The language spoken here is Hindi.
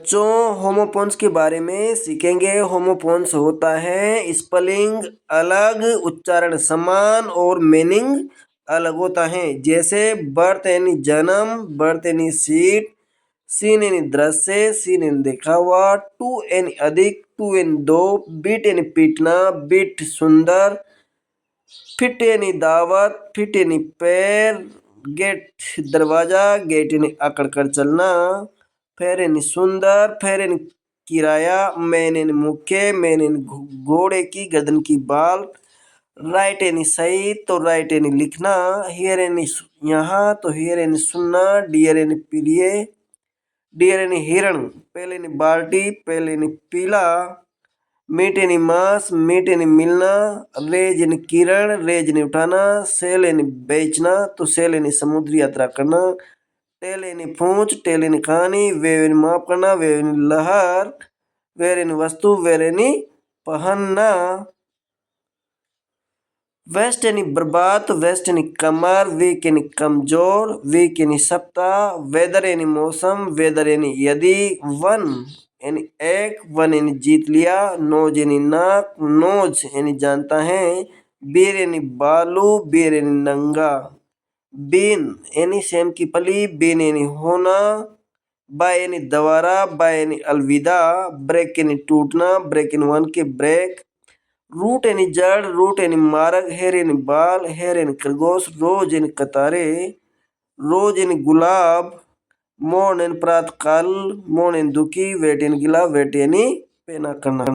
बच्चों होमोफोन्स के बारे में सीखेंगे। होमोफोन्स होता है स्पेलिंग अलग, उच्चारण समान और मीनिंग अलग होता है। जैसे बर्थ यानी जन्म, बर्थ यानी सीट, सीन यानी दृश्य, सीन यानी देखा हुआ, टू यानी अधिक, टू यानी दो, बीट यानी पीटना, बीट सुंदर, फिट यानी दावत, फिट यानी पैर, गेट दरवाजा, गेट यानी अकड़ कर चलना, फेर यानी सुंदर, फेर यानी किराया, मैन यानी मुख्य, मैन यानी घोड़े की गर्दन की बाल, राइट यानी सही तो राइट यानी लिखना, हियर यानी यहाँ तो हियर यानी सुनना, डियर यानी प्रिय, डियर यानी हिरण, पहले यानी बाल्टी, पहले यानी पीला, मीट यानी मांस, मीट यानी मिलना, रेज यानी किरण, रेज यानी उठाना, सेल यानी बेचना तो सेल यानी समुद्री यात्रा करना, टेल यानी पूंछ, टेल यानी कहानी, वेव यानी माफ करना, वेव यानी लहर, वेर यानी वस्तु, वेर यानी पहनना, वेस्ट यानी बर्बाद, वेस्ट यानी कमर, वीक यानी कमजोर, वीक यानी सप्ताह, वेदर यानी मौसम, वेदर यानी यदि, वन यानी एक, वन यानी जीत लिया, नोज यानी नाक, नोज यानी जानता है, बीर यानी बालू, बीर यानी नंगा, बीन यानी सेम की फली, बीन यानी होना, बाय यानी दोबारा, बाय यानी अलविदा, ब्रेक यानी टूटना, ब्रेक इन वन के ब्रेक, रूट यानी जड़, रूट यानी मार्ग, हेयर यानी बाल, हेयर यानी खरगोश, रोज यानी कतारे, रोज यानी गुलाब, मॉर्न यानी प्रातः काल, मॉर्न यानी दुखी, वेट यानी गिला, वेट यानी पेना करना।